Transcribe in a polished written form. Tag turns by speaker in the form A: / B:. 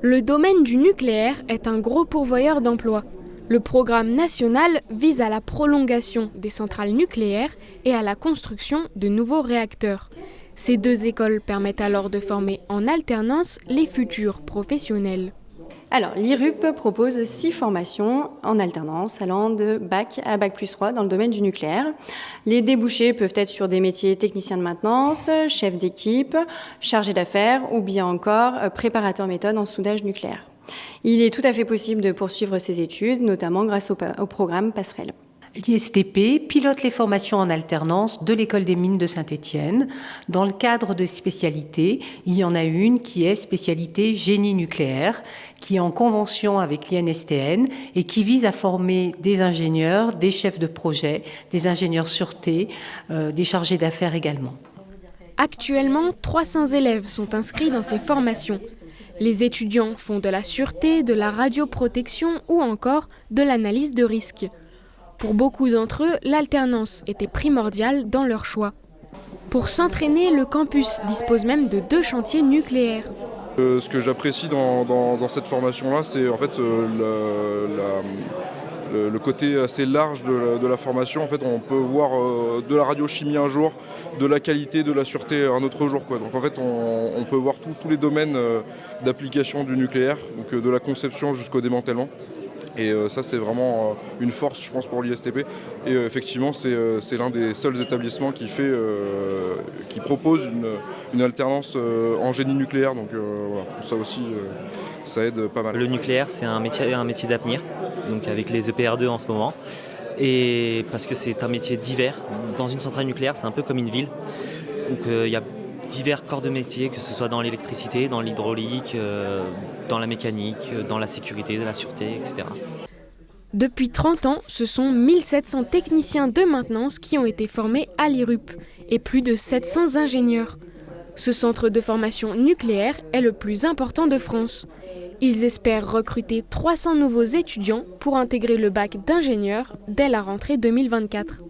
A: Le domaine du nucléaire est un gros pourvoyeur d'emplois. Le programme national vise à la prolongation des centrales nucléaires et à la construction de nouveaux réacteurs. Ces deux écoles permettent alors de former en alternance les futurs professionnels.
B: Alors, l'IRUP propose 6 formations en alternance allant de bac à bac+3 dans le domaine du nucléaire. Les débouchés peuvent être sur des métiers technicien de maintenance, chef d'équipe, chargé d'affaires ou bien encore préparateur méthode en soudage nucléaire. Il est tout à fait possible de poursuivre ces études, notamment grâce au programme Passerelle.
C: L'ISTP pilote les formations en alternance de l'École des mines de Saint-Étienne. Dans le cadre de spécialités, il y en a une qui est spécialité génie nucléaire, qui est en convention avec l'INSTN et qui vise à former des ingénieurs, des chefs de projet, des ingénieurs sûreté, des chargés d'affaires également.
A: Actuellement, 300 élèves sont inscrits dans ces formations. Les étudiants font de la sûreté, de la radioprotection ou encore de l'analyse de risque. Pour beaucoup d'entre eux, l'alternance était primordiale dans leur choix. Pour s'entraîner, le campus dispose même de 2 chantiers nucléaires.
D: Ce que j'apprécie dans cette formation-là, c'est en fait le côté assez large de la formation. En fait, on peut voir de la radiochimie un jour, de la qualité, de la sûreté un autre jour, quoi. Donc en fait, on peut voir tous les domaines d'application du nucléaire, donc de la conception jusqu'au démantèlement. Et ça, c'est vraiment une force, je pense, pour l'ISTP. Et effectivement, c'est l'un des seuls établissements qui propose une alternance en génie nucléaire. Donc voilà, ça aussi, ça aide pas mal.
E: Le nucléaire, c'est un métier d'avenir, donc avec les EPR2 en ce moment. Et parce que c'est un métier divers. Dans une centrale nucléaire, c'est un peu comme une ville. Donc il y a divers corps de métier, que ce soit dans l'électricité, dans l'hydraulique, dans la mécanique, dans la sécurité, la sûreté, etc.
A: Depuis 30 ans, ce sont 1700 techniciens de maintenance qui ont été formés à l'IRUP et plus de 700 ingénieurs. Ce centre de formation nucléaire est le plus important de France. Ils espèrent recruter 300 nouveaux étudiants pour intégrer le bac d'ingénieur dès la rentrée 2024.